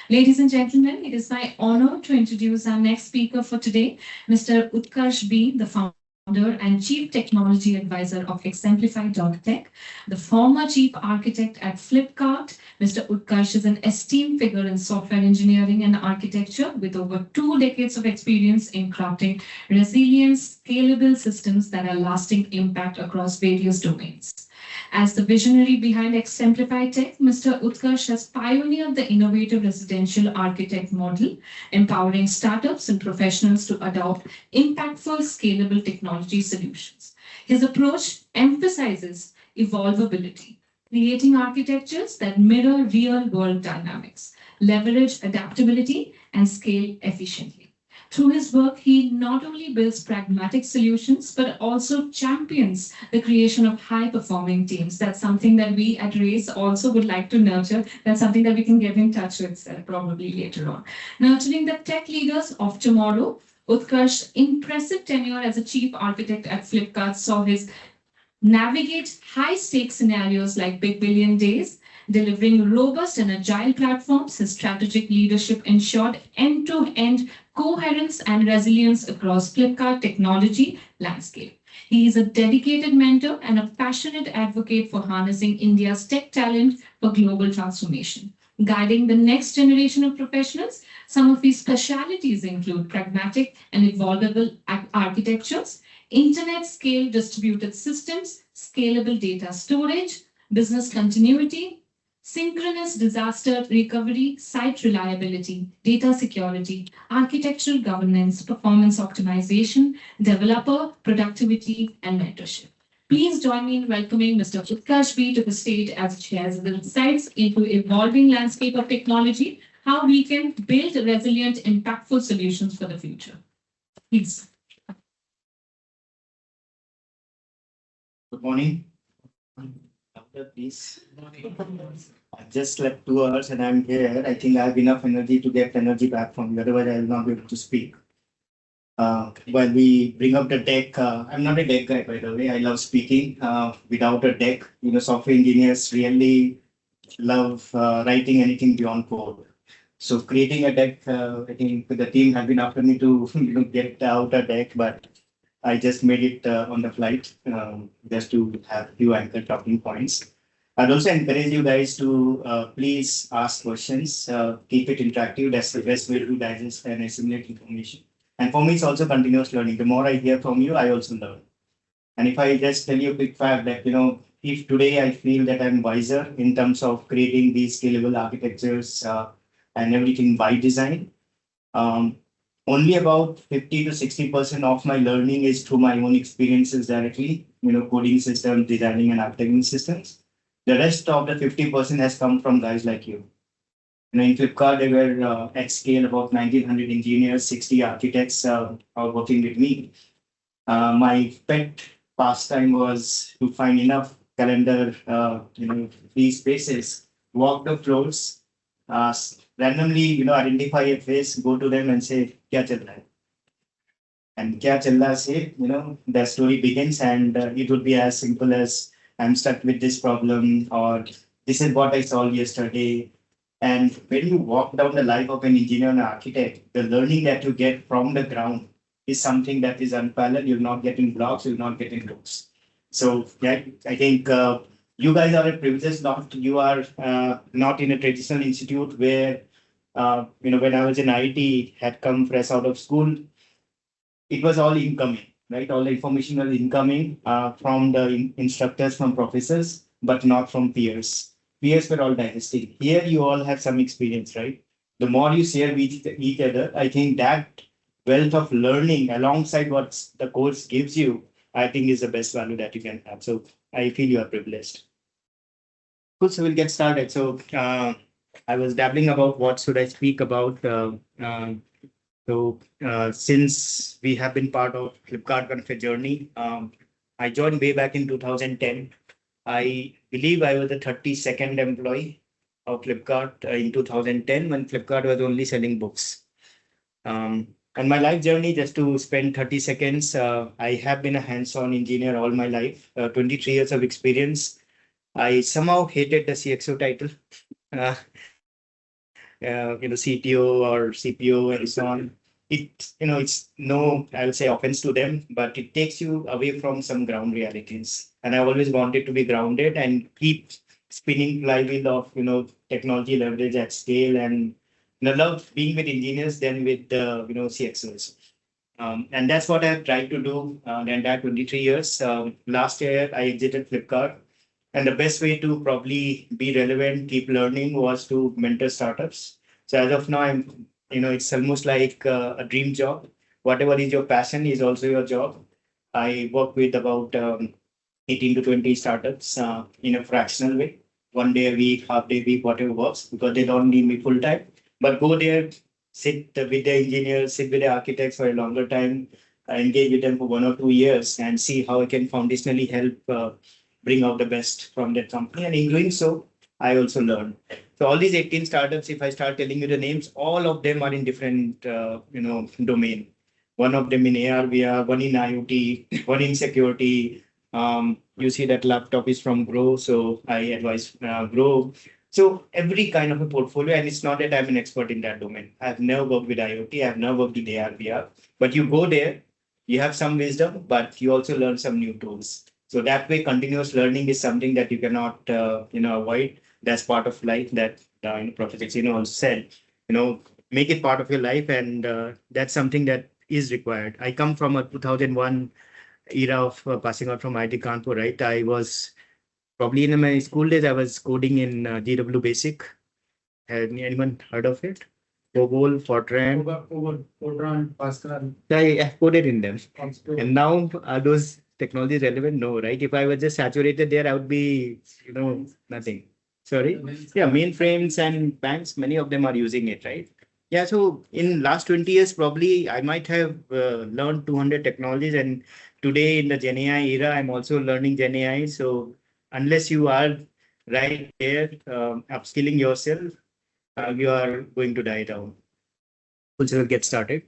Ladies and gentlemen, it is my honor to introduce our next speaker for today, Mr. Utkarsh B, the founder and Chief Technology Advisor of xmplify.tech, the former Chief Architect at Flipkart. Mr. Utkarsh is an esteemed figure in software engineering and architecture with over 2 decades of experience in crafting resilient, scalable systems that are lasting impact across various domains. As the visionary behind Xmplify Tech, Mr. Utkarsh has pioneered the innovative residential architect model, empowering startups and professionals to adopt impactful, scalable technology solutions. His approach emphasizes evolvability, creating architectures that mirror real world dynamics, leverage adaptability, and scale efficiently. Through his work, he not only builds pragmatic solutions, but also champions the creation of high performing teams. That's something that we at RACE also would like to nurture. That's something that we can get in touch with probably later on. Nurturing the tech leaders of tomorrow. Utkarsh's impressive tenure as a chief architect at Flipkart saw his navigate high stakes scenarios like Big Billion Days, delivering robust and agile platforms. His strategic leadership ensured end to end coherence and resilience across Flipkart technology landscape. He is a dedicated mentor and a passionate advocate for harnessing India's tech talent for global transformation. Guiding the next generation of professionals, some of his specialities include pragmatic and evolvable architectures, internet scale distributed systems, scalable data storage, business continuity, synchronous disaster recovery, site reliability, data security, architectural governance, performance optimization, developer productivity, and mentorship. Please join me in welcoming Mr. Utkarsh B to the stage as he shares the insights into evolving landscape of technology, how we can build resilient, impactful solutions for the future. Please. Good morning. Doctor, please. I just slept 2 hours and I'm here. I think I have enough energy to get energy back from you. Otherwise, I will not be able to speak. While we bring up the deck, I'm not a deck guy, by the way. I love speaking. Without a deck, software engineers really love writing anything beyond code. So creating a deck, I think the team had been after me to get out a deck, but I just made it on the flight just to have few anchor talking points. I'd also encourage you guys to please ask questions, keep it interactive. That's the best way to digest and assimilate information. And for me, it's also continuous learning. The more I hear from you, I also learn. And if I just tell you a quick fact that, if today I feel that I'm wiser in terms of creating these scalable architectures and everything by design, only about 50 to 60% of my learning is through my own experiences directly, coding systems, designing and architecting systems. The rest of the 50% has come from guys like you. In Flipkart, there were at scale about 1,900 engineers, 60 architects are working with me. My pet pastime was to find enough calendar, free spaces, walk the floors, randomly, identify a face, go to them and say, "Kya chal raha hai?" And "Kya chal raha hai" say, the story begins, and it would be as simple as, "I'm stuck with this problem," or "This is what I solved yesterday." And when you walk down the life of an engineer and architect, the learning that you get from the ground is something that is unparalleled. You'll not get in blogs, you'll not get in books. So yeah, I think you guys are a privileged lot. You are not in a traditional institute where, when I was in IT, had come fresh out of school, it was all incoming, right? All the information was incoming from the instructors, from professors, but not from peers. Peers were all digesting. Here, you all have some experience, right? The more you share with each other, I think that wealth of learning alongside what the course gives you, I think is the best value that you can have. So I feel you are privileged. Cool, so we'll get started. So I was dabbling about what should I speak about. Since we have been part of Flipkart kind of a journey, I joined way back in 2010. I believe I was the 32nd employee of Flipkart in 2010 when Flipkart was only selling books. And my life journey, just to spend 30 seconds, I have been a hands-on engineer all my life, 23 years of experience. I somehow hated the CXO title. CTO or CPO and so on. It's no, I will say offense to them, but it takes you away from some ground realities. And I always wanted to be grounded and keep spinning flywheel of, technology leverage at scale and love being with engineers than with, CXOs. And that's what I've tried to do the entire 23 years. Last year, I exited Flipkart. And the best way to probably be relevant, keep learning was to mentor startups. So as of now, it's almost like a dream job. Whatever is your passion is also your job. I work with about 18 to 20 startups in a fractional way, 1 day a week, half day a week, whatever works, because they don't need me full time. But go there, sit with the engineers, sit with the architects for a longer time, engage with them for 1 or 2 years, and see how I can foundationally help bring out the best from that company. And in doing so, I also learn. So all these 18 startups, if I start telling you the names, all of them are in different, domain. One of them in AR, VR, one in IoT, one in security. You see that laptop is from Grow, so I advise Grow. So every kind of a portfolio, and it's not that I'm an expert in that domain. I've never worked with IoT, I've never worked with AR, VR, but you go there, you have some wisdom, but you also learn some new tools. So that way, continuous learning is something that you cannot, avoid. That's part of life that, Professor Chino also said, make it part of your life. And that's something that is required. I come from a 2001 era of passing out from IIT Kanpur, right? I was probably in my school days, I was coding in GW Basic. Had anyone heard of it? COBOL, Fortran. Fortran, Pascal. I coded in them. And now are those technologies relevant? No, right? If I was just saturated there, I would be, nothing. Sorry. Yeah, mainframes and banks, many of them are using it, right? Yeah, so in last 20 years, probably I might have learned 200 technologies. And today in the Gen AI era, I'm also learning Gen AI. So unless you are right there, upskilling yourself, you are going to die down. Also get started.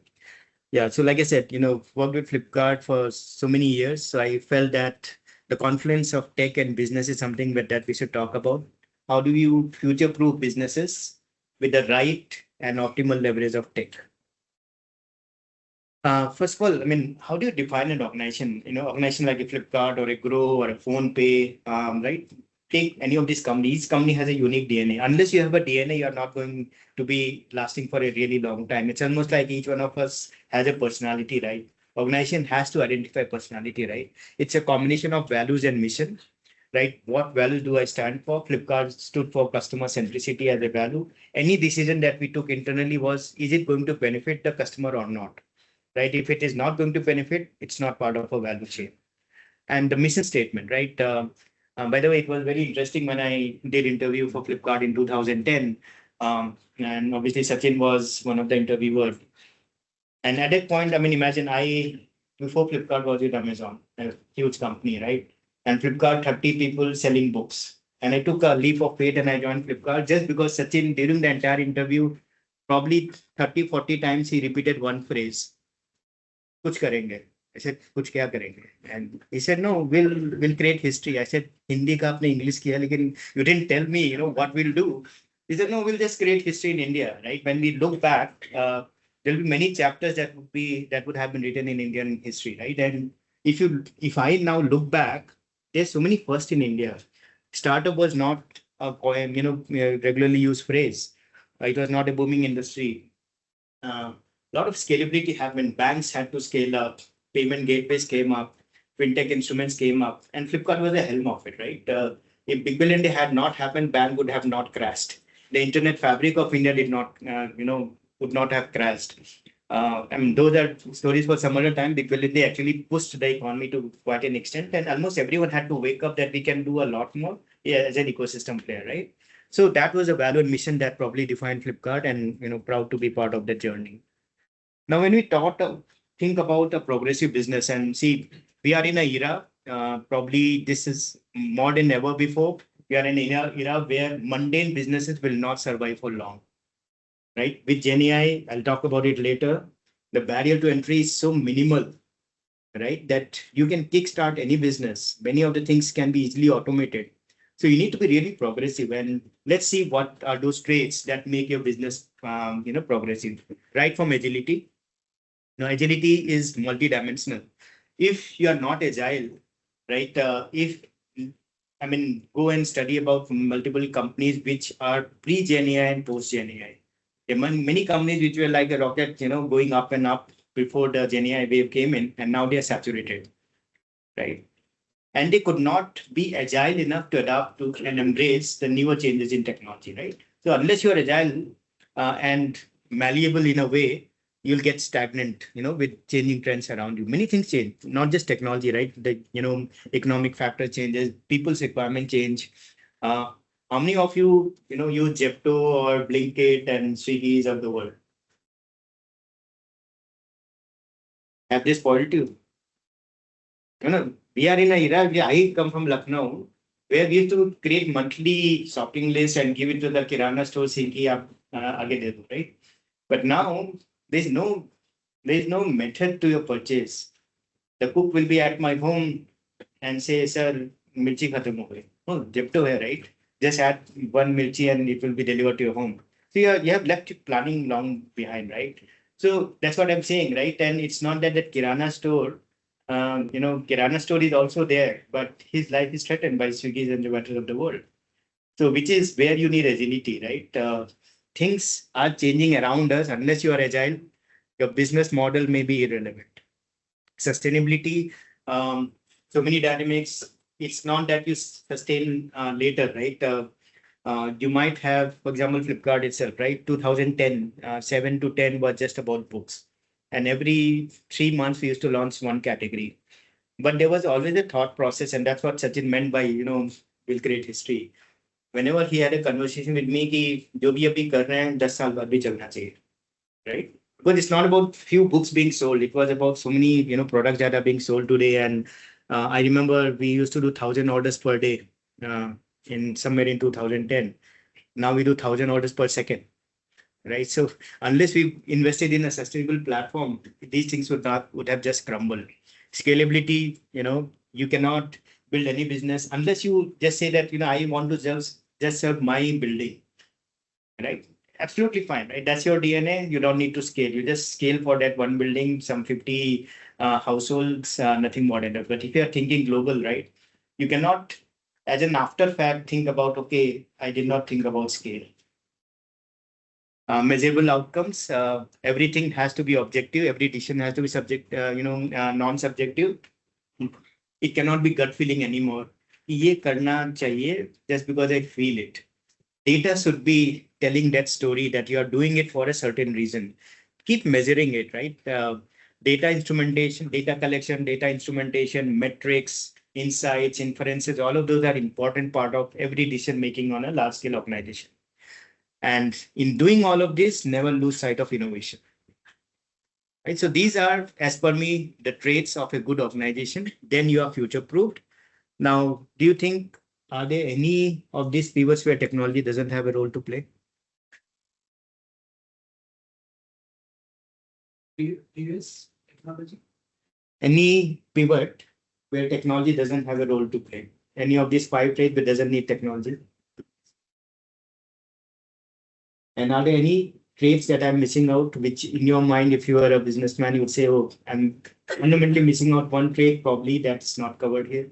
Yeah, so like I said, worked with Flipkart for so many years. So I felt that the confluence of tech and business is something that we should talk about. How do you future-proof businesses with the right and optimal leverage of tech? First of all, I mean, how do you define an organization? Organization like a Flipkart or a Grow or a PhonePe, right? Take any of these companies. Each company has a unique DNA. Unless you have a DNA, you are not going to be lasting for a really long time. It's almost like each one of us has a personality, right? Organization has to identify personality, right? It's a combination of values and mission, right? What values do I stand for? Flipkart stood for customer centricity as a value. Any decision that we took internally was, is it going to benefit the customer or not? Right? If it is not going to benefit, it's not part of a value chain. And the mission statement, right? By the way, it was very interesting when I did interview for Flipkart in 2010. And obviously Sachin was one of the interviewers. And at that point, I mean, imagine before Flipkart was with Amazon, a huge company, right? And Flipkart, 30 people selling books. And I took a leap of faith and I joined Flipkart just because Sachin, during the entire interview, probably 30, 40 times, he repeated one phrase, कुछ करेंगे. I said, कुछ क्या करेंगे? And he said, no, we'll create history. I said, Hindi का आपने English किया, लेकिन you didn't tell me, what we'll do. He said, no, we'll just create history in India, right? When we look back, there'll be many chapters that would have been written in Indian history, right? And if I now look back, there's so many firsts in India. Startup was not a regularly used phrase. It was not a booming industry. A lot of scalability happened. Banks had to scale up, payment gateways came up, fintech instruments came up, and Flipkart was the helm of it, right? If Big Billion Day had not happened, bank would have not crashed. The internet fabric of India did not, would not have crashed. I mean, those are stories for some other time. Big Billion Day actually pushed the economy to quite an extent, and almost everyone had to wake up that we can do a lot more, as an ecosystem player, right? So that was a value and mission that probably defined Flipkart, and proud to be part of that journey. Now, when we think about a progressive business and see, we are in an era, probably this is more than ever before. We are in an era where mundane businesses will not survive for long, right? With Gen AI, I'll talk about it later. The barrier to entry is so minimal, right? That you can kickstart any business. Many of the things can be easily automated. So you need to be really progressive, and let's see what are those traits that make your business, progressive. Right from agility. Now, agility is multidimensional. If you are not agile, right? If I mean, go and study about multiple companies which are pre-Gen AI and post-Gen AI. There are many companies which were like a rocket, going up and up before the Gen AI wave came in, and now they are saturated, right? And they could not be agile enough to adapt to and embrace the newer changes in technology, right? So unless you're agile and malleable in a way, you'll get stagnant, with changing trends around you. Many things change, not just technology, right? The economic factor changes, people's requirement change. Uh, how many of you, use Zepto or Blinkit and Swiggy's of the world? Have they spoiled you? We are in a era. I come from Lucknow, where we used to create monthly shopping list and give it to the kirana store, saying कि आप आगे दे दो, right? But now there's no there's no method to your purchase. The cook will be at my home and say, "Sir, mirchi khatam ho gayi." Oh, Zepto hai, right? Just add one mirchi and it will be delivered to your home. So you have left your planning long behind, right? So that's what I'm saying, right? And it's not that kirana store, kirana store is also there, but his life is threatened by Swiggy's and Zomatos of the world. So which is where you need agility, right? Things are changing around us. Unless you are agile, your business model may be irrelevant. Sustainability, so many dynamics. It's not that you sustain later, right? You might have, for example, Flipkart itself, right? 2010, 7 to 10 was just about books. And every 3 months, we used to launch one category. But there was always a thought process, and that's what Sachin meant by, will create history. Whenever he had a conversation with me, कि जो भी अभी कर रहे हैं 10 साल बाद भी चलना चाहिए, right? Because it's not about few books being sold. It was about so many, products that are being sold today. And I remember we used to do 1,000 orders per day in somewhere in 2010. Now we do 1,000 orders per second, right? So unless we invested in a sustainable platform, these things would have just crumbled. Scalability, you cannot build any business unless you just say that, I want to just serve my building, right? Absolutely fine, right? That's your DNA. You don't need to scale. You just scale for that one building, some 50 households, nothing more than that. But if you're thinking global, right, you cannot, as an after fact, think about, okay, I did not think about scale. Measurable outcomes. Everything has to be objective. Every decision has to be non-subjective. It cannot be gut feeling anymore. ये करना चाहिए just because I feel it. Data should be telling that story that you are doing it for a certain reason. Keep measuring it, right? Data instrumentation, data collection, data instrumentation, metrics, insights, inferences, all of those are important part of every decision making on a large scale organization. And in doing all of this, never lose sight of innovation. Right? So these are, as per me, the traits of a good organization. Then you are future proofed. Now, do you think, are there any of these pivots where technology doesn't have a role to play? Previous technology? Any pivot where technology doesn't have a role to play? Any of these 5 traits that doesn't need technology? And are there any traits that I'm missing out, which in your mind, if you are a businessman, you would say, oh, I'm fundamentally missing out one trait, probably that's not covered here?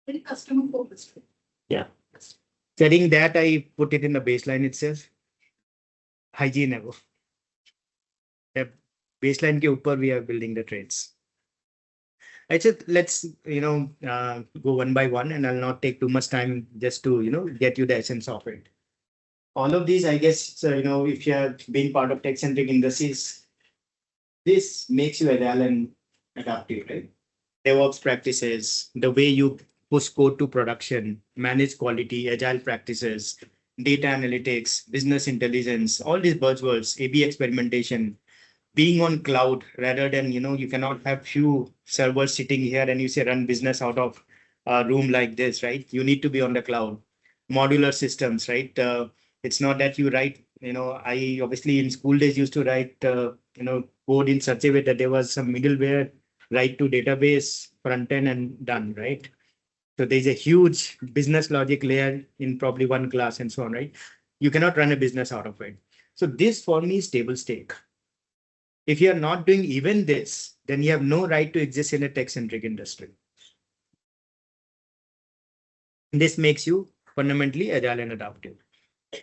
Very customer focused. Yeah. Setting that, I put it in the baseline itself. Hygiene above. The baseline ke upar we are building the traits. I said, let's, go one by one, and I'll not take too much time just to, get you the essence of it. All of these, I guess, if you have been part of tech-centric industries, this makes you agile and adaptive, right? DevOps practices, the way you push code to production, manage quality, agile practices, data analytics, business intelligence, all these buzzwords, A/B experimentation, being on cloud rather than, you cannot have few servers sitting here and you say run business out of a room like this, right? You need to be on the cloud. Modular systems, right? It's not that you write, I obviously in school days used to write, code in such a way that there was some middleware, write to database, front end and done, right? So there's a huge business logic layer in probably one class and so on, right? You cannot run a business out of it. So this for me is table stake. If you are not doing even this, then you have no right to exist in a tech-centric industry. This makes you fundamentally agile and adaptive.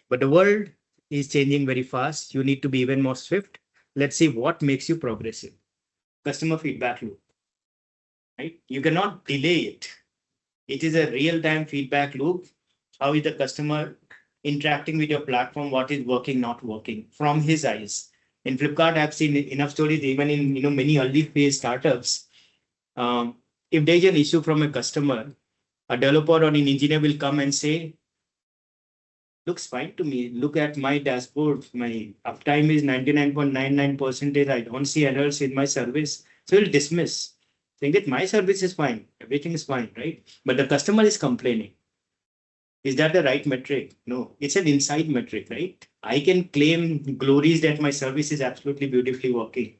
But the world is changing very fast. You need to be even more swift. Let's see what makes you progressive. Customer feedback loop, right? You cannot delay it. It is a real-time feedback loop. How is the customer interacting with your platform? What is working, not working from his eyes? In Flipkart, I've seen enough stories, even in many early phase startups. Um, if there's an issue from a customer, a developer or an engineer will come and say, looks fine to me. Look at my dashboard. My uptime is 99.99%. I don't see errors in my service. So he'll dismiss, saying that my service is fine. Everything is fine, right? But the customer is complaining. Is that the right metric? No, it's an inside metric, right? I can claim glories that my service is absolutely beautifully working.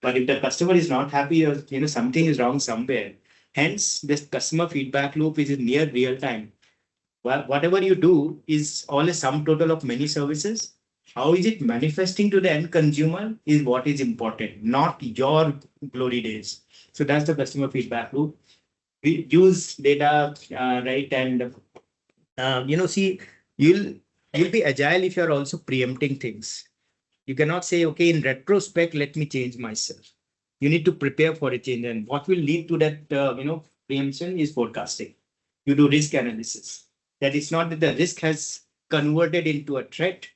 But if the customer is not happy or something is wrong somewhere, hence this customer feedback loop is near real time. Well, whatever you do is all a sum total of many services. How is it manifesting to the end consumer is what is important, not your glory days. So that's the customer feedback loop. We use data, right? And see, you'll you'll be agile if you're also preempting things. You cannot say, okay, in retrospect, let me change myself. You need to prepare for a change, and what will lead to that, preemption is forecasting. You do risk analysis. That it's not that the risk has converted into a threat,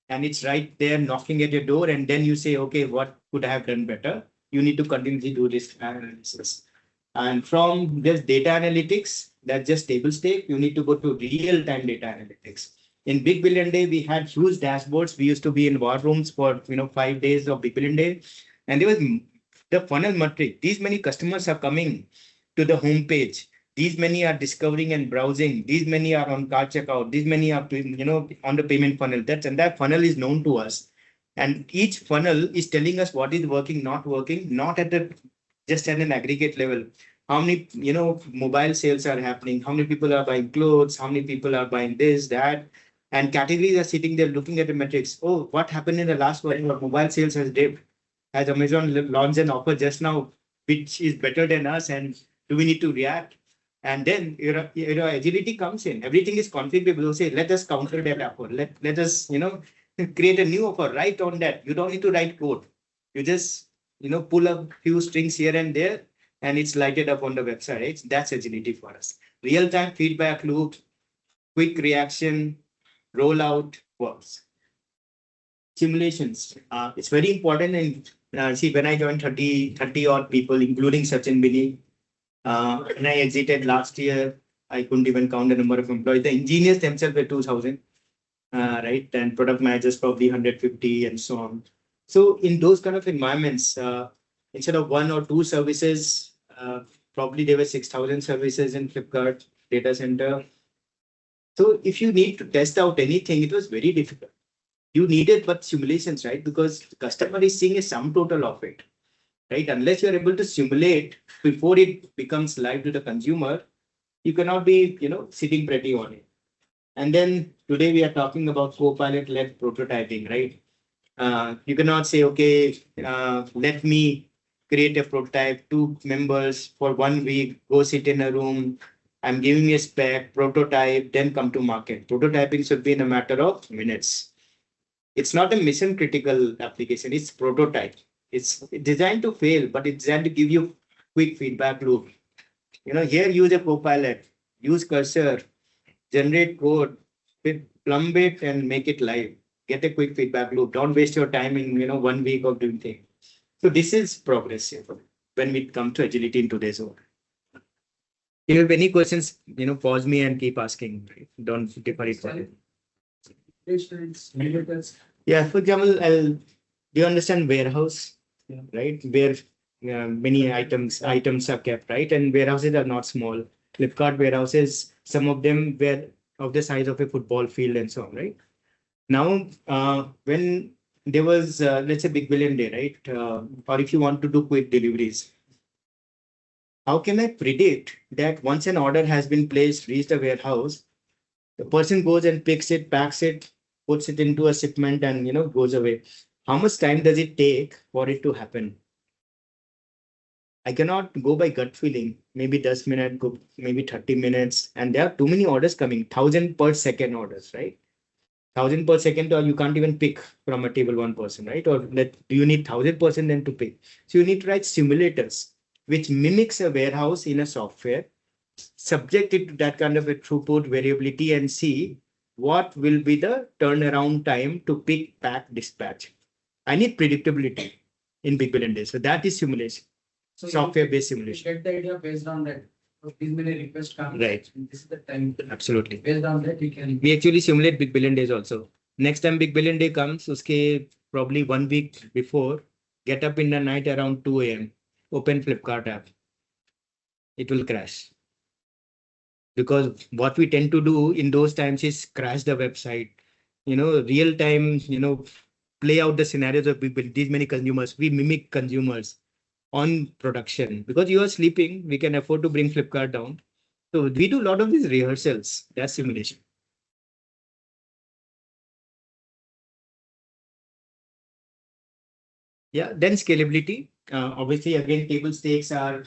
and it's right there knocking at your door, and then you say, okay, what could I have done better? You need to continuously do risk analysis. And from this data analytics, that's just table stake, you need to go to real-time data analytics. In Big Billion Day, we had huge dashboards. We used to be in war rooms for 5 days of Big Billion Day. And there was the funnel metric. These many customers are coming to the homepage. These many are discovering and browsing. These many are on card checkout. These many are on the payment funnel. That funnel is known to us. And each funnel is telling us what is working, not working, not at the just at an aggregate level. How many mobile sales are happening? How many people are buying clothes? How many people are buying this, that? And categories are sitting there looking at the metrics. Oh, what happened in the last one? Mobile sales has dipped. Has Amazon launched an offer just now, which is better than us? And do we need to react? And then agility comes in. Everything is configurable. You say, let us counter that offer. Let us create a new offer. Right on that. You don't need to write code. You just pull a few strings here and there, and it's lighted up on the website. Right? That's agility for us. Real-time feedback loop, quick reaction, rollout works. Simulations. It's very important. And see, when I joined 30 odd people, including Sachin Bini, when I exited last year, I couldn't even count the number of employees. The engineers themselves were 2,000, right? And product managers probably 150 and so on. So in those kind of environments, instead of one or two services, probably there were 6,000 services in Flipkart data center. So if you need to test out anything, it was very difficult. You needed but simulations, right? Because the customer is seeing a sum total of it, right? Unless you're able to simulate before it becomes live to the consumer, you cannot be, sitting pretty on it. And then today we are talking about co-pilot-led prototyping, right? You cannot say, okay, let me create a prototype, two members for 1 week, go sit in a room. I'm giving a spec, prototype, then come to market. Prototyping should be in a matter of minutes. It's not a mission critical application, it's prototype. It's designed to fail, but it's designed to give you quick feedback loop. Here use a copilot, use cursor, generate code, plumb it and make it live. Get a quick feedback loop. Don't waste your time in 1 week of doing things. So this is progressive when we come to agility in today's world. If you have any questions, pause me and keep asking. Right? Don't defer it. Yeah, for example, do you understand warehouse? Yeah. Right? Where many items are kept, right? And warehouses are not small. Flipkart warehouses, some of them were of the size of a football field and so on, right? Now, when there was, let's say, Big Billion Day, right? Or if you want to do quick deliveries, How can I predict that once an order has been placed, reached the warehouse, the person goes and picks it, packs it, puts it into a shipment, and goes away? How much time does it take for it to happen? I cannot go by gut feeling. Maybe 10 minutes, maybe 30 minutes, and there are too many orders coming. 1,000 per second orders, right? 1,000 per second, or you can't even pick from a table one person, right? Or that do you need 1,000% then to pick? So you need to write simulators which mimics a warehouse in a software, subject it to that kind of a throughput variability, and see what will be the turnaround time to pick, pack, dispatch. I need predictability in big billion days. So that is simulation, So software-based you simulation. get the idea based on that. So these many requests come. Right. And this is the time. Absolutely. Based on that, you can. We actually simulate big billion days also. Next time big billion day comes, uske probably 1 week before, get up in the night around 2 a.m. Open Flipkart app. It will crash. Because what we tend to do in those times is crash the website, real time, play out the scenarios of people, these many consumers. We mimic consumers on production. Because you are sleeping, we can afford to bring Flipkart down. So we do a lot of these rehearsals. That's simulation. Yeah, then scalability. Obviously, again, table stakes are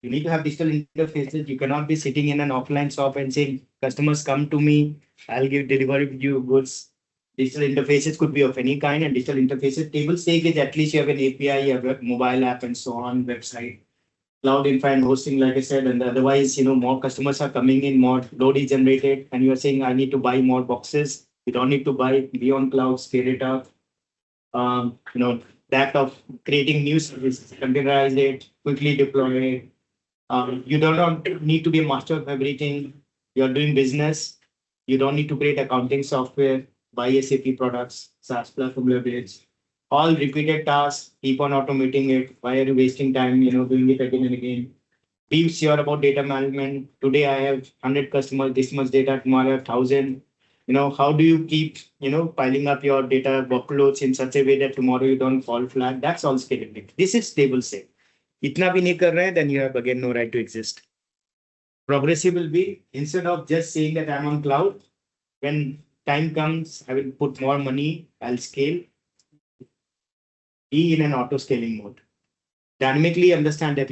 you need to have digital interfaces. You cannot be sitting in an offline shop and saying, customers come to me, I'll deliver you goods. Digital interfaces could be of any kind, and digital interfaces, table stake is at least you have an API, you have a mobile app, and so on, website. Cloud infra and hosting, like I said, and otherwise, more customers are coming in, more load is generated, and you are saying, I need to buy more boxes. You don't need to buy, be on cloud, scale it up. That of creating new services, containerize it, quickly deploy it. You don't need to be a master of everything. You're doing business. You don't need to create accounting software, buy SAP products, SaaS platform leverage. All repeated tasks, keep on automating it. Why are you wasting time, doing it again and again? Be sure about data management. Today I have 100 customers, this much data, tomorrow I have 1,000. How do you keep, piling up your data workloads in such a way that tomorrow you don't fall flat? That's all scalability. This is stable state. Itna bhi nahi kar rahe, then you have again no right to exist. Progressive will be instead of just saying that I'm on cloud, when time comes, I will put more money, I'll scale, be in an auto scaling mode. Dynamically understand that,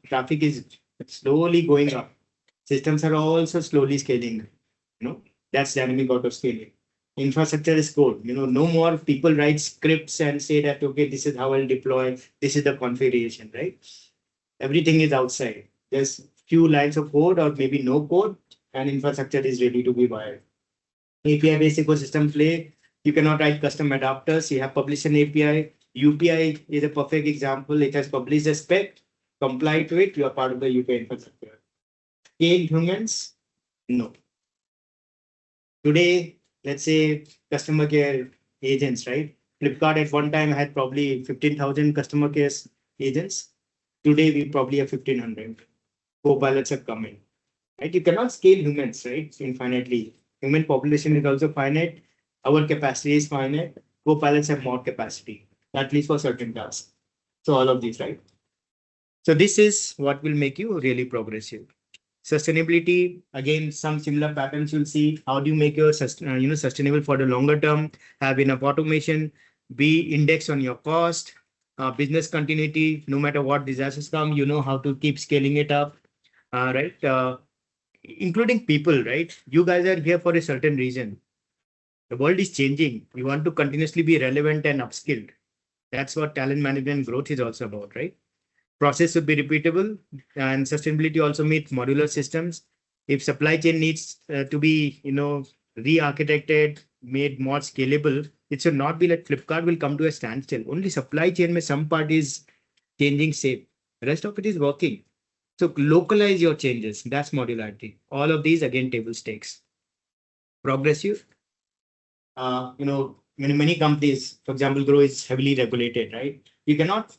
traffic is slowly going up. Systems are also slowly scaling. That's dynamic auto scaling. Infrastructure is code. No more people write scripts and say that, okay, this is how I'll deploy. This is the configuration, right? Everything is outside. There's few lines of code or maybe no code, and infrastructure is ready to be wired. API-based ecosystem play. You cannot write custom adapters. You have published an API. UPI is a perfect example. It has published a spec, comply to it. You are part of the UPI infrastructure. Scale humans? No. Today, let's say customer care agents, right? Flipkart at one time had probably 15,000 customer care agents. Today, we probably have 1,500. Co-pilots have come in, right? You cannot scale humans, right? Infinitely. Human population is also finite. Our capacity is finite. Co-pilots have more capacity, at least for certain tasks. So all of these, right? So this is what will make you really progressive. Sustainability, again, some similar patterns you'll see. How do you make your sustainable for the longer term? Have enough automation, be indexed on your cost, business continuity. No matter what disasters come, you know how to keep scaling it up, right? Including people, right? You guys are here for a certain reason. The world is changing. You want to continuously be relevant and upskilled. That's what talent management growth is also about, right? Process should be repeatable, and sustainability also means modular systems. If supply chain needs to be, re-architected, made more scalable, it should not be like Flipkart will come to a standstill. Only supply chain may some part is changing shape. The rest of it is working. So localize your changes. That's modularity. All of these again table stakes. Progressive. Many companies, for example, Grow is heavily regulated, right? You cannot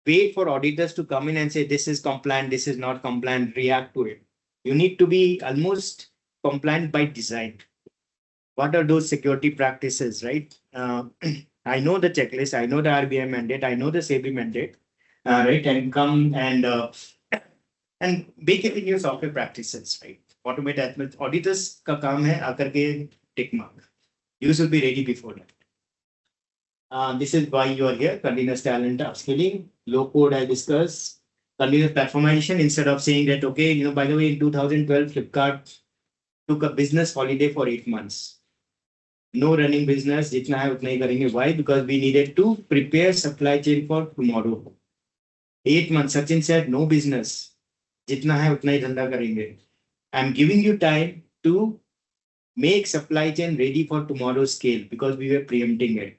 wait for auditors to come in and say this is compliant, this is not compliant, react to it. You need to be almost compliant by design. What are those security practices, right? I know the checklist, I know the RBI mandate, I know the SEBI mandate, right? And come and and bake it in your software practices, right? Automate as much. Auditors का काम है आकर के tick mark. You should be ready before that. This is why you are here. Continuous talent upskilling, low code I discussed, continuous platformization. Instead of saying that okay, by the way, in 2012 Flipkart took a business holiday for 8 months. No running business, जितना है उतना ही करेंगे. Why? Because we needed to prepare supply chain for tomorrow. 8 months. Sachin said no business. जितना है उतना ही धंधा करेंगे. I'm giving you time to make supply chain ready for tomorrow's scale because we were preempting it.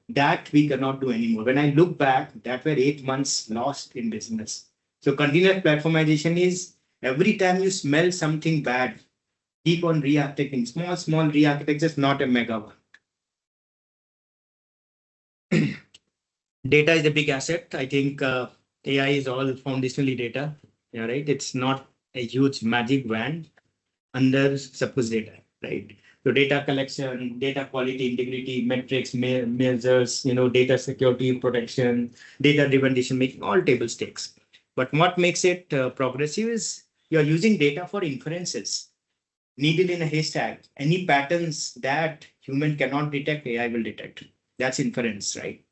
That we cannot do anymore. When I look back, that were 8 months lost in business. So continuous platformization is every time you smell something bad, keep on re-architecting. Small re-architectures, not a mega one. Data is a big asset. I think AI is all foundationally data. Yeah, right. It's not a huge magic wand under suppose data, right? So data collection, data quality, integrity, metrics, measures, data security, protection, data-driven decision making, all table stakes. But what makes it progressive is you're using data for inferences. Needle in a haystack, any patterns that human cannot detect, AI will detect. That's inference, right?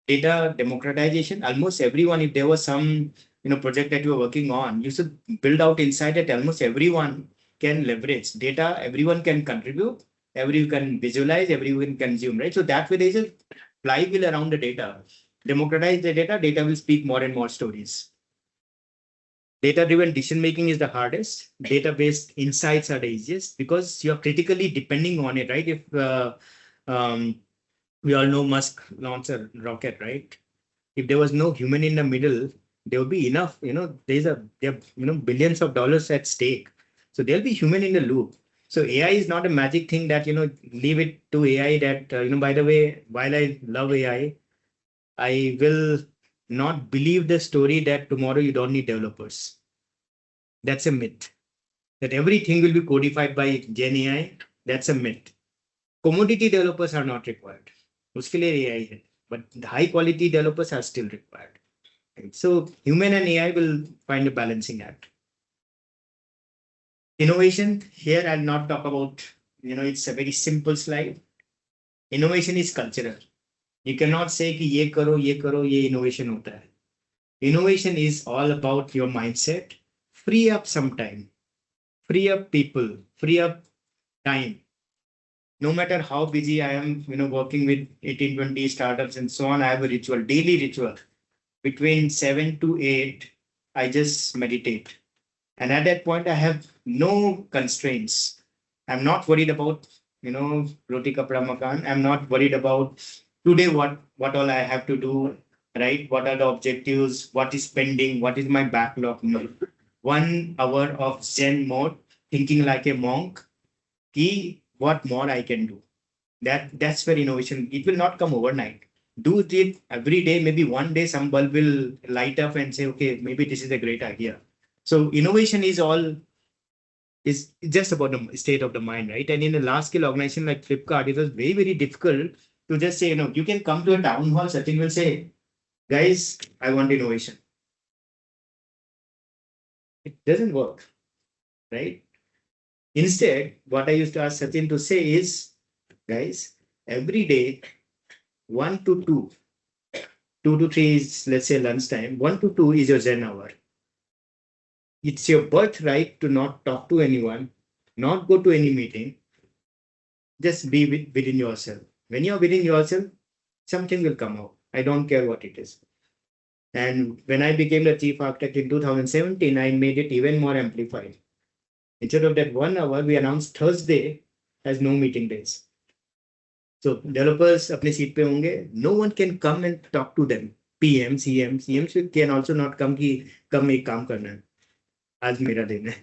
Data democratization, almost everyone, if there was some project that you were working on, you should build out insight that almost everyone can leverage data, everyone can contribute, everyone can visualize, everyone can consume, right? So that way there's a flywheel around the data. Democratize the data will speak more and more stories. Data-driven decision-making is the hardest. Data-based insights are the easiest because you're critically depending on it, right? If we all know Musk launched a rocket, right? If there was no human in the middle, there will be enough, there are billions of dollars at stake. So there'll be human in the loop. So AI is not a magic thing that, leave it to AI that, by the way, while I love AI, I will not believe the story that tomorrow you don't need developers. That's a myth. That everything will be codified by Gen AI, that's a myth. Commodity developers are not required. उसके लिए AI है, but the high quality developers are still required. Right? So human and AI will find a balancing act. Innovation, here I'll not talk about, it's a very simple slide. Innovation is cultural. You cannot say कि ये करो, ये innovation होता है. Innovation is all about your mindset. Free up some time. Free up people. Free up time. No matter how busy I am, working with 18-20 startups and so on, I have a ritual, daily ritual. Between 7 to 8, I just meditate. And at that point, I have no constraints. I'm not worried about, roti kapda makan. I'm not worried about today what all I have to do, right? What are the objectives? What is pending? What is my backlog? No. 1 hour of Zen mode, thinking like a monk. Key, what more I can do. That's where innovation, it will not come overnight. Do it every day. Maybe one day some bulb will light up and say, okay, maybe this is a great idea. So innovation is just about the state of the mind, right? And in a large scale organization like Flipkart, it was very, very difficult to just say, you can come to a town hall, Sachin will say, guys, I want innovation. It doesn't work, right? Instead, what I used to ask Sachin to say is, guys, every day, 1 to 2, 2 to 3 is, let's say, lunchtime, 1 to 2 is your Zen hour. It's your birthright to not talk to anyone, not go to any meeting, just be within yourself. When you're within yourself, something will come out. I don't care what it is. And when I became the chief architect in 2017, I made it even more amplified. Instead of that 1 hour, we announced Thursday as no meeting days. So developers अपने seat पे होंगे, no one can come and talk to them. CMs can also not come कि कम एक काम करना है. आज मेरा दिन है.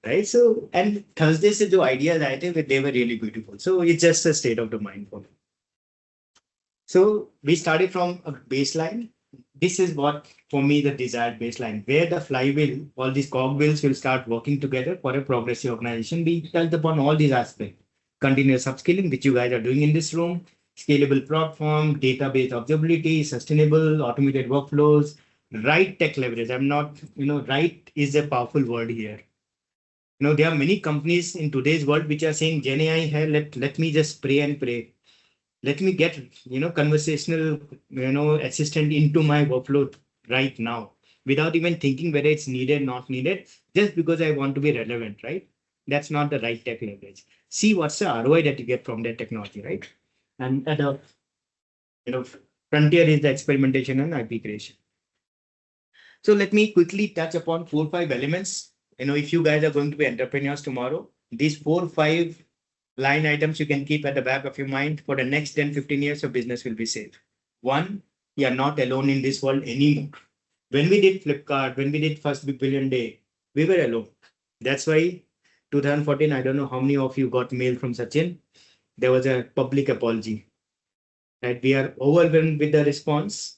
Right? So, and Thursday से जो ideas आए थे, they were really beautiful. So it's just a state of the mind for me. So we started from a baseline. This is what, for me, the desired baseline, where the flywheel, all these cogwheels will start working together for a progressive organization. We touched upon all these aspects. Continuous upskilling, which you guys are doing in this room, scalable platform, database observability, sustainable automated workflows, right tech leverage. I'm not, right is a powerful word here. There are many companies in today's world which are saying Gen AI hai, let me just pray and pray. Let me get, conversational, assistant into my workflow right now without even thinking whether it's needed, not needed, just because I want to be relevant, right? That's not the right tech leverage. See what's the ROI that you get from that technology, right? And at a, you know, frontier is the experimentation and IP creation. So let me quickly touch upon 4 5 elements. If you guys are going to be entrepreneurs tomorrow, these 4 5 line items you can keep at the back of your mind for the next 10 15 years, your business will be safe. One, you are not alone in this world anymore. When we did Flipkart, when we did first big billion day, we were alone. That's why 2014, I don't know how many of you got mail from Sachin. There was a public apology. Right? We are overwhelmed with the response.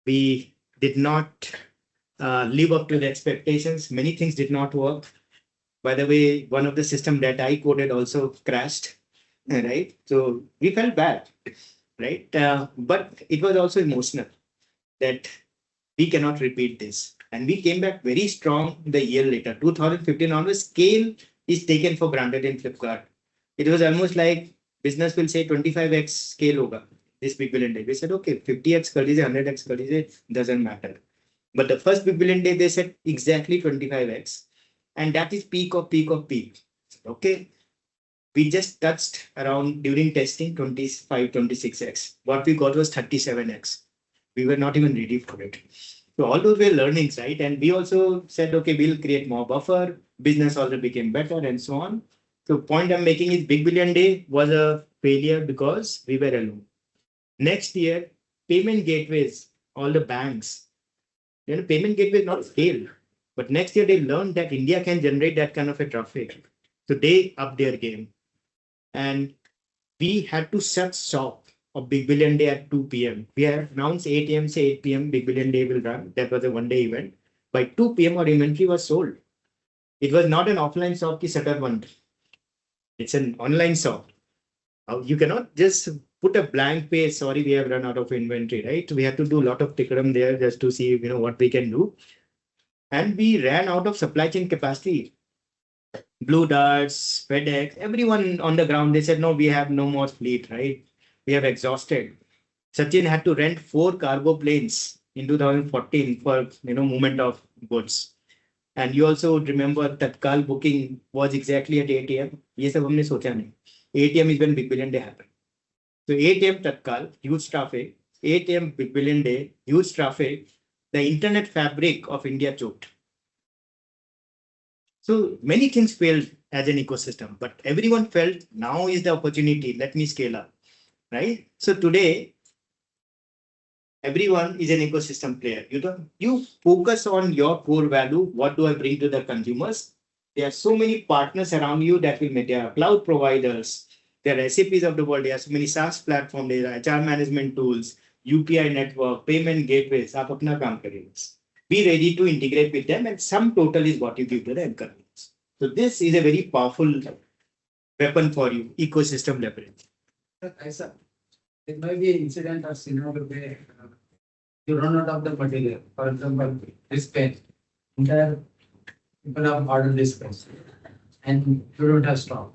We did not live up to the expectations. Many things did not work. By the way, one of the system that I coded also crashed, right? So we felt bad, right? But it was also emotional that we cannot repeat this. And we came back very strong the year later. 2015 onwards, scale is taken for granted in Flipkart. It was almost like business will say 25x scale hoga, this big billion day. We said, okay, 50x kar dijiye, 100x kar dijiye, doesn't matter. But the first big billion day, they said exactly 25x. And that is peak of peak of peak. Okay. We just touched around during testing 25, 26x. What we got was 37x. We were not even ready for it. So all those were learnings, right? And we also said, okay, we'll create more buffer. Business also became better and so on. So point I'm making is big billion day was a failure because we were alone. Next year, payment gateways, all the banks, payment gateway not scaled. But next year they learned that India can generate that kind of a traffic. So they upped their game. And we had to shut shop of Big Billion Day at 2 p.m. We have announced 8 a.m. say 8 p.m. Big Billion Day will run. That was a one-day event. By 2 p.m. our inventory was sold. It was not an offline shop ki shutter band. It's an online shop. You cannot just put a blank page. Sorry, we have run out of inventory, right? We have to do a lot of tikram there just to see, what we can do. And we ran out of supply chain capacity. Blue Darts, FedEx, everyone on the ground, they said, no, we have no more fleet, right? We have exhausted. Sachin had to rent 4 cargo planes in 2014 for, movement of goods. And you also would remember that Tatkal booking was exactly at 8 a.m. Ye sab humne socha nahi. 8 a.m. is when Big Billion Day happened. So 8 a.m. Tatkal, huge traffic. 8 a.m. Big Billion Day, huge traffic. The internet fabric of India choked. So many things failed as an ecosystem, but everyone felt now is the opportunity. Let me scale up, right? So today, everyone is an ecosystem player. You focus on your core value. What do I bring to the consumers? There are so many partners around you that will make. There are cloud providers. There are SAPs of the world. There are so many SaaS platforms. There are HR management tools, UPI network, payment gateways. आप अपना काम करिए. Be ready to integrate with them, and sum total is what you give to the end customers. So this is a very powerful weapon for you, ecosystem leverage. Aisa, there might be an incident or scenario where you run out of the material. For example, this pen. Entire people have ordered this pen and you don't have stock.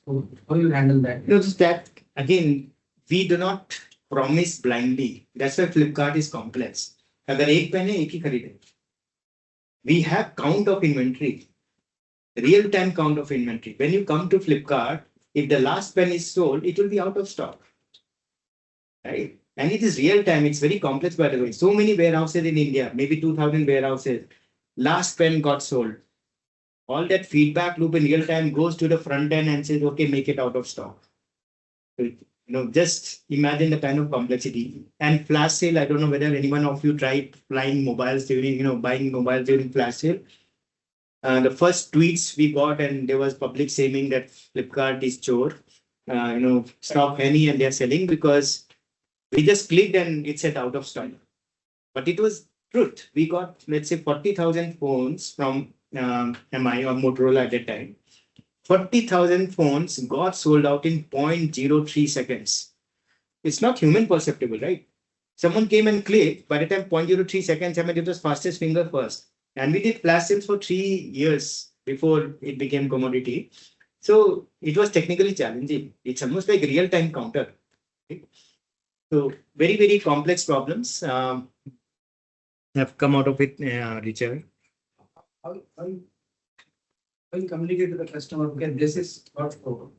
So how you handle that? That again, we do not promise blindly. That's why Flipkart is complex. अगर एक pen है एक ही खरीदे. We have count of inventory, real time count of inventory. When you come to Flipkart, if the last pen is sold, it will be out of stock, right? And it is real time. It's very complex, by the way. So many warehouses in India, maybe 2,000 warehouses. Last pen got sold. All that feedback loop in real time goes to the front end and says, okay, make it out of stock. Just imagine the kind of complexity. And flash sale, I don't know whether anyone of you tried flying mobiles during, buying mobiles during flash sale. The first tweets we got, and there was public saying that Flipkart is chore, stop any, and they're selling because we just clicked and it said out of stock. But it was truth. We got, let's say, 40,000 phones from MI or Motorola at that time. 40,000 phones got sold out in 0.03 seconds. It's not human perceptible, right? Someone came and clicked. By the time 0.03 seconds, I mean, it was fastest finger first. And we did flash sales for 3 years before it became commodity. So it was technically challenging. It's almost like real-time counter. Right? So very, very complex problems have come out of it, Richard. How you communicate to the customer, okay, this is what for.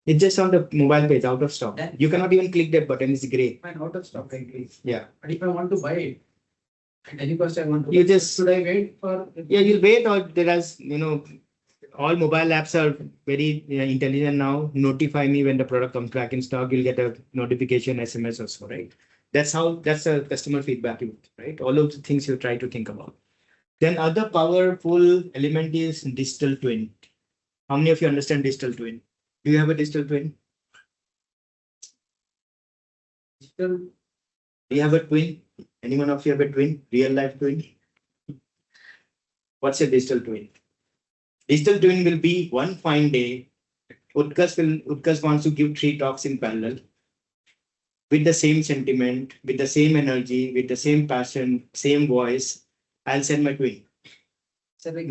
It's just on the mobile page, out of stock. Then- You cannot even click that button, it's gray. Fine, out of stock, I agree. Yeah. But if I want to buy it, at any cost I want to. You buy, just- should I wait for? Yeah, you'll wait, or there is, all mobile apps are very intelligent now. Notify me when the product comes back in stock. You'll get a notification SMS also, right? That's a customer feedback loop, right? All of the things you try to think about. Then other powerful element is digital twin. How many of you understand digital twin? Do you have a digital twin? Digital, Do you have a twin? Anyone of you have a twin? Real life twin? What's a digital twin? Digital twin will be one fine day. Utkarsh wants to give 3 talks in parallel with the same sentiment, with the same energy, with the same passion, same voice. I'll send my twin. it's a big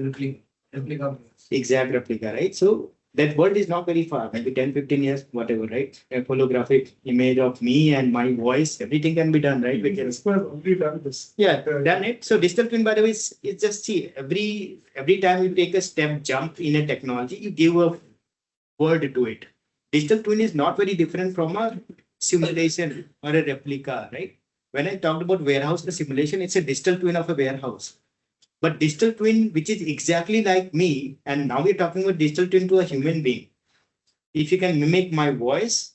replica. Exact replica, right? So that world is not very far, maybe 10, 15 years, whatever, right? A holographic image of me and my voice, everything can be done, right? We can, Already done this. yeah, done it. So digital twin, by the way, is just see every time you take a step jump in a technology, you give a word to it. Digital twin is not very different from a simulation or a replica, right? When I talked about warehouse, the simulation, it's a digital twin of a warehouse. But digital twin, which is exactly like me, and now we're talking about digital twin to a human being. If you can mimic my voice,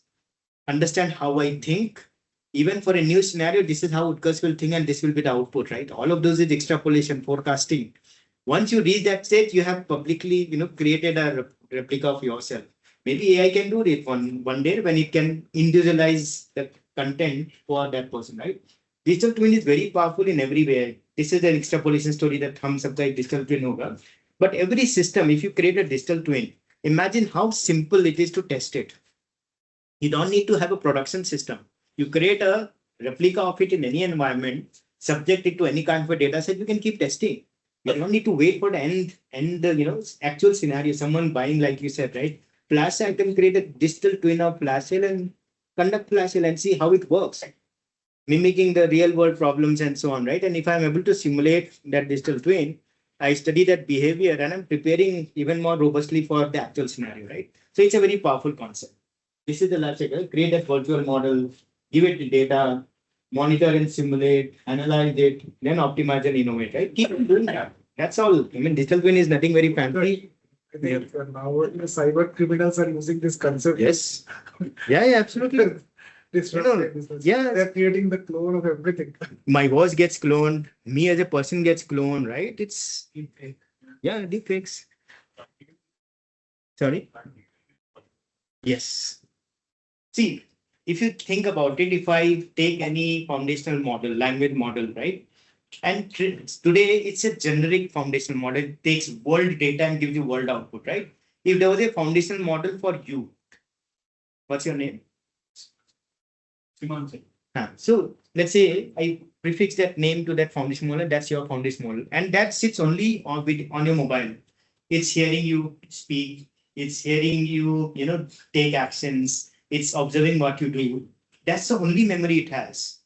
understand how I think, even for a new scenario, this is how Utkarsh will think and this will be the output, right? All of those is extrapolation, forecasting. Once you reach that state, you have publicly, created a replica of yourself. Maybe AI can do it one day when it can individualize the content for that person, right? Digital twin is very powerful in every way. This is an extrapolation story that hum sabka digital twin hoga. But every system, if you create a digital twin, imagine how simple it is to test it. You don't need to have a production system. You create a replica of it in any environment, subject it to any kind of a data set, you can keep testing. You don't need to wait for the end, actual scenario, someone buying, like you said, right? Flash sale, I can create a digital twin of flash sale and conduct flash sale and see how it works, mimicking the real world problems and so on, right? And if I'm able to simulate that digital twin, I study that behavior and I'm preparing even more robustly for the actual scenario, right? So it's a very powerful concept. This is the life cycle. Create a virtual model, give it the data, monitor and simulate, analyze it, then optimize and innovate, right? Keep doing that. That's all. I mean, digital twin is nothing very fancy. I think now the cyber criminals are using this concept. Yes. Yeah, absolutely. Disrupting business. yeah. They're creating the clone of everything. My voice gets cloned, me as a person gets cloned, right? It's deepfakes. Sorry. Yes. See, if you think about it, if I take any foundational model, language model, right? And today it's a generic foundational model. It takes world data and gives you world output, right? If there was a foundational model for you, what's your name? So let's say I prefix that name to that foundation model. That's your foundation model, and that sits only on your mobile. It's hearing you speak. It's hearing you, take actions. It's observing what you do. That's the only memory it has.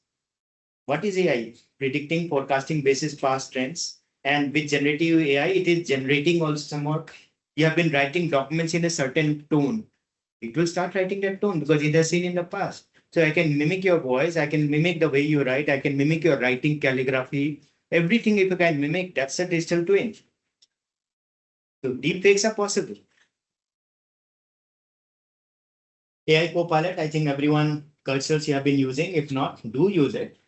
What is AI? Predicting, forecasting basis past trends. And with generative AI, it is generating also somewhat. You have been writing documents in a certain tone. It will start writing that tone because it has seen in the past. So I can mimic your voice. I can mimic the way you write. I can mimic your writing calligraphy. Everything if you can mimic, that's a digital twin. So deepfakes are possible. AI Copilot, I think everyone cursors you have been using. If not, do use it.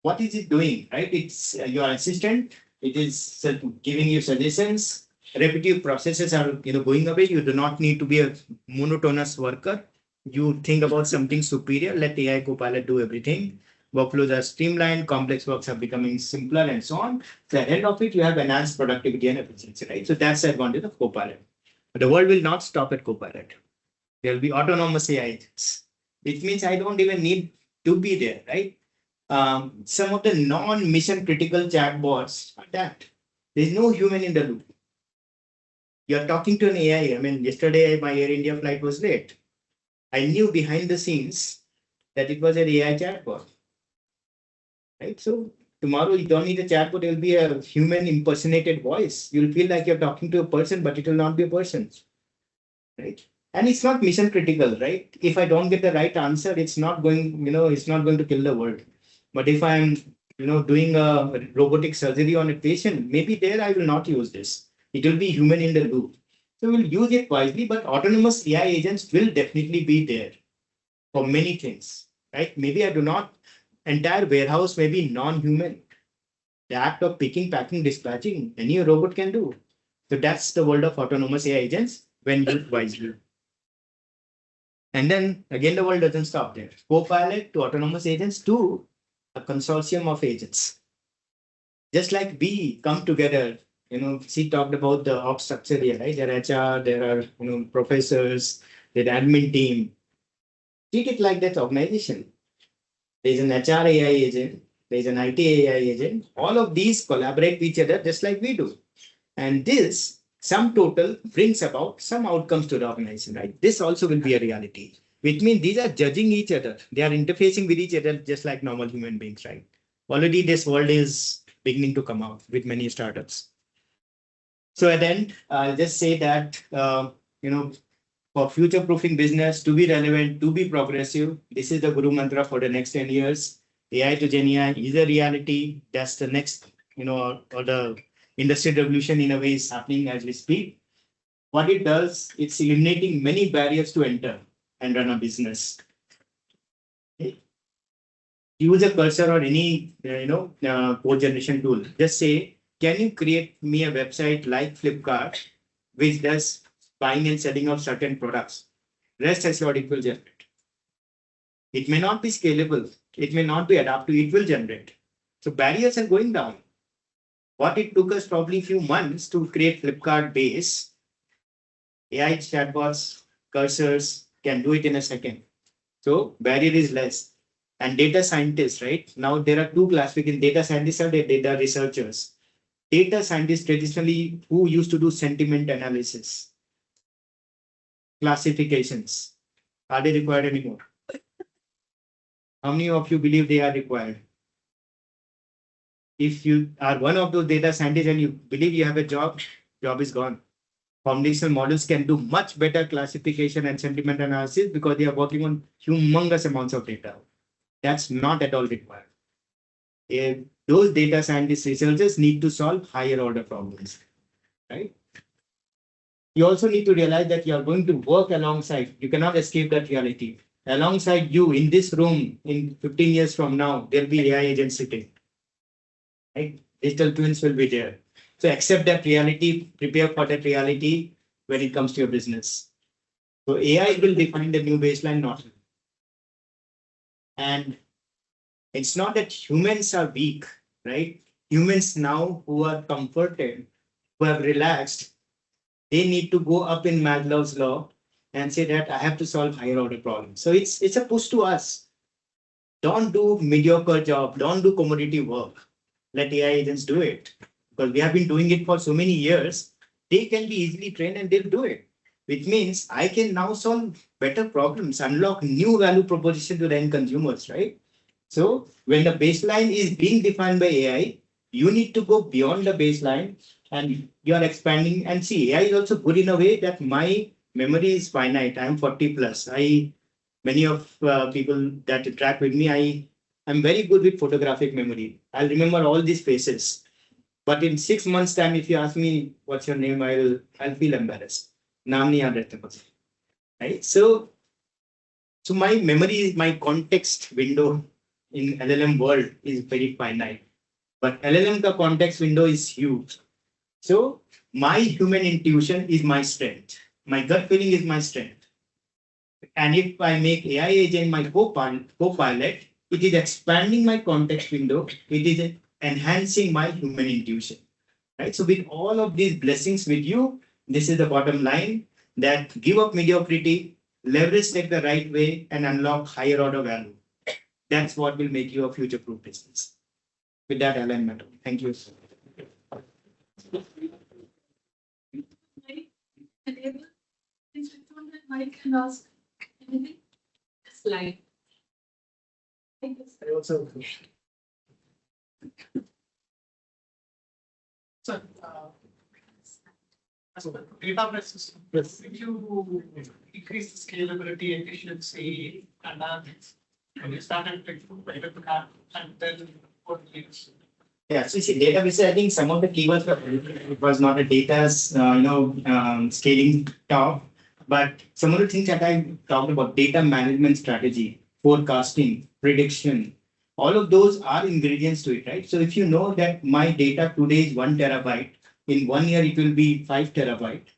What is it doing, right? It's your assistant. It is giving you suggestions. Repetitive processes are going away. You do not need to be a monotonous worker. You think about something superior. Let AI Copilot do everything. Workflows are streamlined. Complex works are becoming simpler and so on. So at the end of it, you have enhanced productivity and efficiency, right? So that's the advantage of Copilot. But the world will not stop at Copilot. There will be autonomous AI agents, which means I don't even need to be there, right? some of the non-mission critical chatbots are that there's no human in the loop. You're talking to an AI. I mean, yesterday my Air India flight was late. I knew behind the scenes that it was an AI chatbot, right? So tomorrow you don't need a chatbot, it will be a human impersonated voice. You'll feel like you're talking to a person, but it will not be a person, right? And it's not mission critical, right? If I don't get the right answer, it's not going, it's not going to kill the world. But if I'm, doing a robotic surgery on a patient, maybe there I will not use this. It will be human in the loop. So we'll use it wisely, but autonomous AI agents will definitely be there for many things, right? Maybe I do not, entire warehouse may be non-human. The act of picking, packing, dispatching, any robot can do. So that's the world of autonomous AI agents when used wisely. And then again, the world doesn't stop there. Copilot to autonomous agents to a consortium of agents. Just like we come together, she talked about the org structure here, right? There are HR, there are professors, there's admin team. Treat it like that organization. There's an HR AI agent, there's an IT AI agent. All of these collaborate with each other just like we do. And this sum total brings about some outcomes to the organization, right? This also will be a reality, which means these are judging each other. They are interfacing with each other just like normal human beings, right? Already this world is beginning to come out with many startups. So at the end, I'll just say that, for future-proofing business, to be relevant, to be progressive, this is the guru mantra for the next 10 years. AI to Gen AI is a reality. That's the next, or the industry revolution in a way is happening as we speak. What it does, it's eliminating many barriers to enter and run a business. Okay. Use a cursor or any, code generation tool. Just say, can you create me a website like Flipkart, which does buying and selling of certain products? Rest assured, it will generate. It may not be scalable. It may not be adaptive. It will generate. So barriers are going down. What it took us probably a few months to create Flipkart base, AI chatbots, cursors can do it in a second. So barrier is less. And data scientists, right? Now there are two classifications. Data scientists are data researchers. Data scientists traditionally who used to do sentiment analysis, classifications. Are they required anymore? How many of you believe they are required? If you are one of those data scientists and you believe you have a job is gone. Foundational models can do much better classification and sentiment analysis because they are working on humongous amounts of data. That's not at all required. Those data scientists researchers need to solve higher order problems, right? You also need to realize that you are going to work alongside. You cannot escape that reality. Alongside you in this room in 15 years from now, there'll be AI agents sitting. Right? Digital twins will be there. So accept that reality, prepare for that reality when it comes to your business. So AI will define the new baseline, not. And it's not that humans are weak, right? Humans now who are comforted, who have relaxed, they need to go up in Maslow's law and say that I have to solve higher order problems. So it's a push to us. Don't do mediocre job. Don't do commodity work. Let AI agents do it. Because we have been doing it for so many years. They can be easily trained and they'll do it. Which means I can now solve better problems, unlock new value proposition to the end consumers, right? So when the baseline is being defined by AI, you need to go beyond the baseline and you are expanding. And see, AI is also good in a way that my memory is finite. I'm 40 plus. Many of people that interact with me, I'm very good with photographic memory. I'll remember all these faces. But in 6 months' time, if you ask me what's your name, I'll feel embarrassed. Naam nahi yaad rehta mujhe. Right? So my memory, my context window in LLM world is very finite. But LLM ka context window is huge. So my human intuition is my strength. My gut feeling is my strength. And if I make AI agent my co-pilot, it is expanding my context window. It is enhancing my human intuition. Right? So with all of these blessings with you, this is the bottom line that give up mediocrity, leverage tech the right way, and unlock higher order value. That's what will make you a future-proof business. With that alignment. Thank you. Enable. Please switch on that mic and ask anything. Slide. I also have a question. So, as a database system, if you increase the scalability, efficiency, and then you started to have, and then what needs? Yeah, so you see, database, I think some of the keywords it was not a data's, scaling top, but some of the things that I talked about, data management strategy, forecasting, prediction, all of those are ingredients to it, right? So if you know that my data today is 1 terabyte, in 1 year it will be 5 terabyte,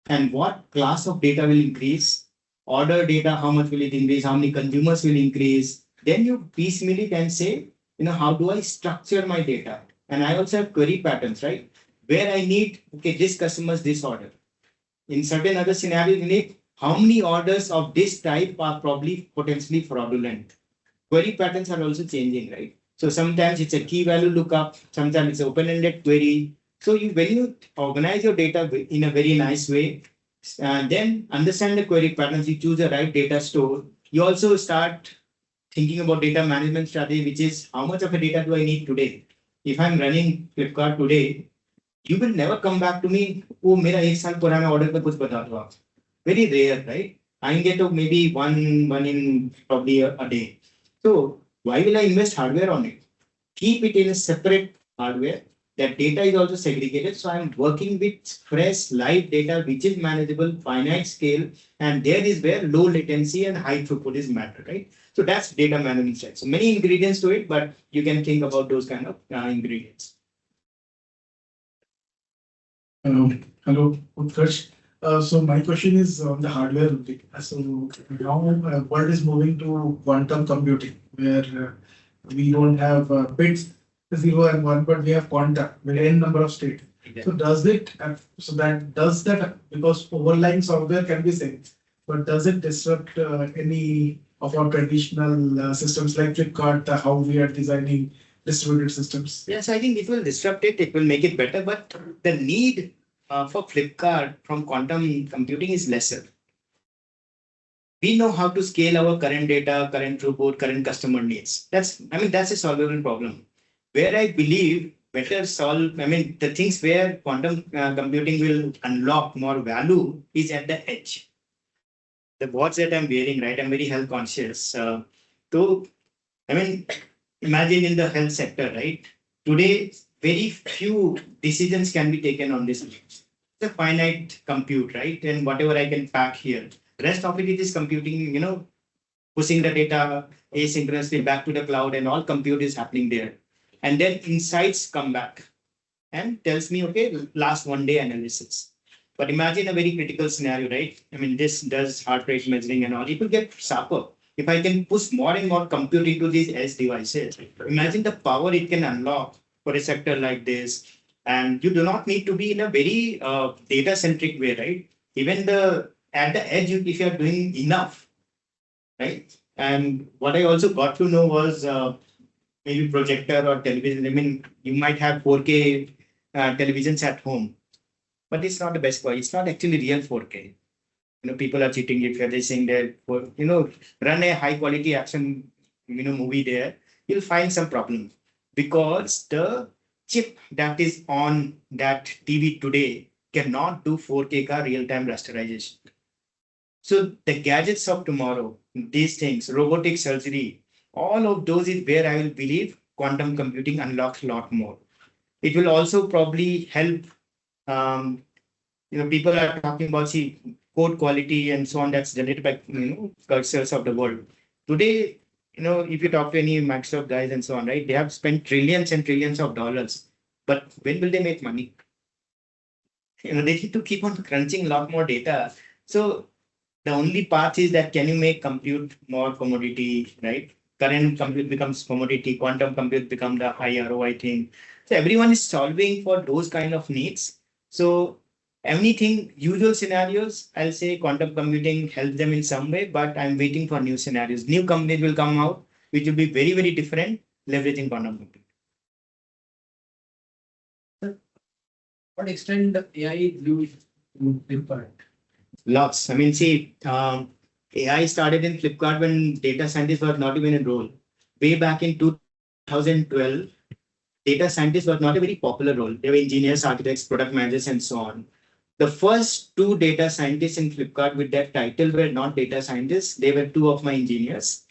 and what class of data will increase, order data, how much will it increase, how many consumers will increase, then you piecemeal it and say, how do I structure my data? And I also have query patterns, right? Where I need, okay, this customer's this order. In certain other scenarios, you need how many orders of this type are probably potentially fraudulent. Query patterns are also changing, right? So sometimes it's a key value lookup, sometimes it's open-ended query. So when you organize your data in a very nice way, then understand the query patterns, you choose the right data store. You also start thinking about data management strategy, which is how much of a data do I need today? If I'm running Flipkart today, you will never come back to me, oh, मेरा 1 साल पुराना order पे कुछ बता दो आप. Very rare, right? I get to maybe one in probably a day. So why will I invest hardware on it? Keep it in a separate hardware. That data is also segregated. So I'm working with fresh live data, which is manageable, finite scale, and there is where low latency and high throughput is matter, right? So that's data management side. So many ingredients to it, but you can think about those kind of ingredients. Hello, Utkarsh. So my question is on the hardware only. So now world is moving to quantum computing, where we don't have bits 0 and 1, but we have quanta with n number of states. So does it does that because overlying software can be same, but does it disrupt any of our traditional systems like Flipkart, how we are designing distributed systems? Yes, I think it will disrupt it. It will make it better, but the need for Flipkart from quantum computing is lesser. We know how to scale our current data, current throughput, current customer needs. That's a solvable problem. Where I believe better solve, the things where quantum computing will unlock more value is at the edge. The watch that I'm wearing, right? I'm very health conscious. So, imagine in the health sector, right? Today, very few decisions can be taken on this. It's a finite compute, right? And whatever I can pack here. Rest of it is computing, pushing the data asynchronously back to the cloud, and all compute is happening there. And then insights come back and tells me, okay, last 1 day analysis. But imagine a very critical scenario, right? This does heart rate measuring and all. It will get sharper. If I can push more and more compute into these edge devices, imagine the power it can unlock for a sector like this. And you do not need to be in a very data-centric way, right? Even at the edge, if you are doing enough, right? And what I also got to know was maybe projector or television. You might have 4K televisions at home, but it's not the best quality. It's not actually real 4K. People are cheating if they're saying that, run a high quality action, movie there, you'll find some problem because the chip that is on that TV today cannot do 4K ka real-time rasterization. So the gadgets of tomorrow, these things, robotic surgery, all of those is where I will believe quantum computing unlocks a lot more. It will also probably help, people are talking about code quality and so on that's generated by cursors of the world. Today, if you talk to any Microsoft guys and so on, right, they have spent trillions and trillions of dollars. But when will they make money? They need to keep on crunching a lot more data. So the only path is that can you make compute more commodity, right? Current compute becomes commodity, quantum compute become the high ROI thing. So everyone is solving for those kind of needs. So anything, usual scenarios, I'll say quantum computing helps them in some way, but I'm waiting for new scenarios. New companies will come out. which will be very, very different leveraging quantum computing. What extent AI is used in Flipkart? Lots. I mean, see, AI started in Flipkart when data scientists were not even enrolled. Way back in 2012, data scientists were not a very popular role. They were engineers, architects, product managers, and so on. The first two data scientists in Flipkart with that title were not data scientists. They were two of my engineers.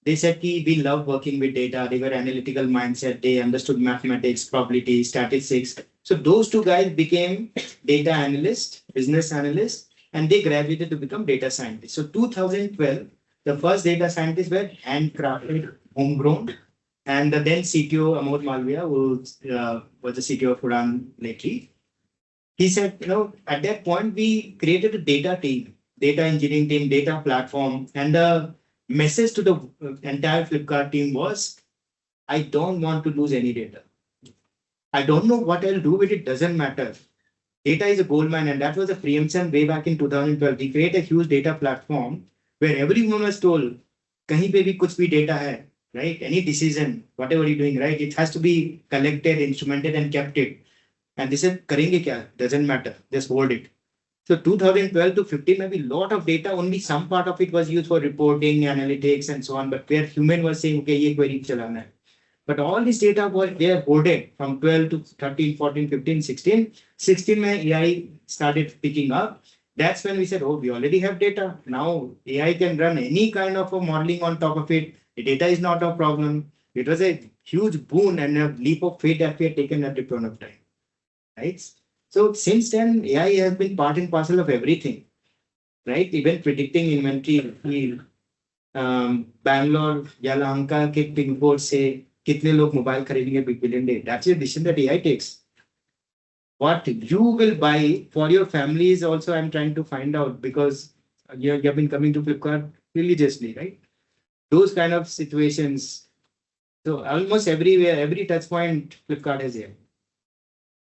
They said ki we love working with data. They were analytical mindset. They understood mathematics, probability, statistics. So those two guys became data analysts, business analysts, and they graduated to become data scientists. So 2012, the first data scientists were handcrafted, homegrown, and then CTO Amod Malviya, who was the CTO of Udan lately, he said, at that point, we created a data team, data engineering team, data platform, and the message to the entire Flipkart team was, I don't want to lose any data. I don't know what I'll do with it, doesn't matter. Data is a gold mine, and that was a preemption way back in 2012. We created a huge data platform where everyone was told, kahin pe bhi kuch bhi data hai, right? Any decision, whatever you're doing, right? It has to be collected, instrumented, and kept it. And they said, karenge kya? Doesn't matter. Just hold it. So 2012 to 15, maybe a lot of data, only some part of it was used for reporting, analytics, and so on. But where human was saying, okay, ye query chalana hai. But all this data was there hoarded from 12 to 13, 14, 15, 16. 16 when AI started picking up. That's when we said, oh, we already have data. Now AI can run any kind of a modeling on top of it. The data is not a problem. It was a huge boon and a leap of faith that we had taken at the point of time. Right? So since then, AI has been part and parcel of everything. Right? Even predicting inventory. Bangalore, Yelahanka के pin code से कितने लोग mobile खरीदेंगे big billion day. That's a decision that AI takes. What you will buy for your family is also I'm trying to find out, because you have been coming to Flipkart religiously, right? Those kind of situations. So almost everywhere, every touch point, Flipkart has AI.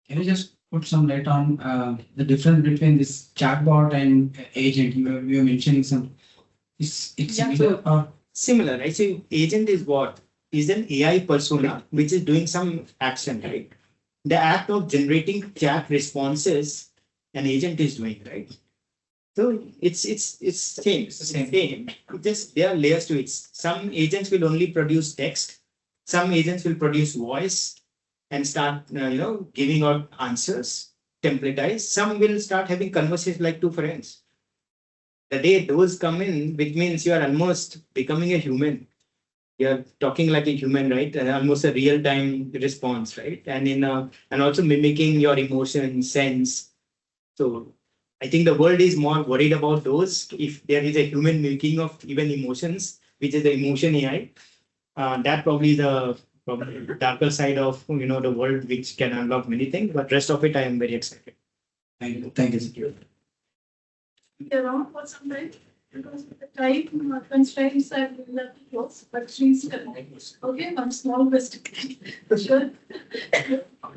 Can you just put some light on the difference between this chatbot and agent? You were mentioning some. It's Yeah, similar, right? So agent is what? Is an AI persona which is doing some action, right? The act of generating chat responses an agent is doing, right? So it's same. It's the same. Just there are layers to it. Some agents will only produce text. Some agents will produce voice and start giving out answers, templatized. Some will start having conversations like two friends. The day those come in, which means you are almost becoming a human. You're talking like a human, right? Almost a real-time response, right? And and also mimicking your emotion, sense. So I think the world is more worried about those. If there is a human mimicking of even emotions, which is the emotion AI, that probably the darker side of the world, which can unlock many things. But rest of it, I am very excited. Thank you. Thank you. Around for some time, because the time constraints I will have to close, but she's correct. Okay, one small question. Sure.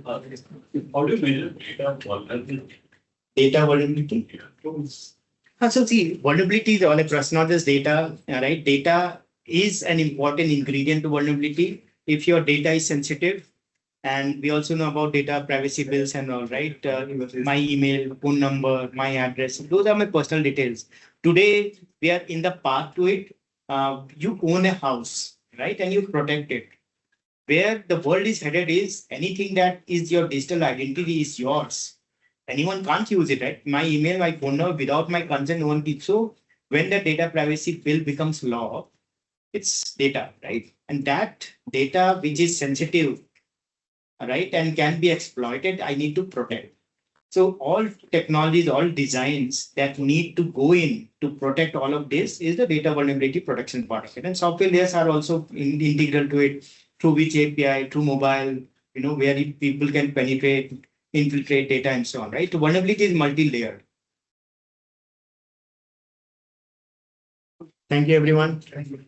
How do you measure data vulnerability? Data vulnerability? So see, vulnerability is all across, not just data, right? Data is an important ingredient to vulnerability. If your data is sensitive, and we also know about data privacy bills and all, right? My email, phone number, my address, those are my personal details. Today, we are in the path to it. You own a house, right? And you protect it. Where the world is headed is anything that is your digital identity is yours. Anyone can't use it, right? My email, my phone number, without my consent, no one can. So when the data privacy bill becomes law, it's data, right? And that data which is sensitive, right, and can be exploited, I need to protect. So all technologies, all designs that need to go in to protect all of this is the data vulnerability protection part of it. And software layers are also integral to it, through which API, through mobile, where people can penetrate, infiltrate data and so on, right? So vulnerability is multi-layered. Thank you, everyone. Thank you.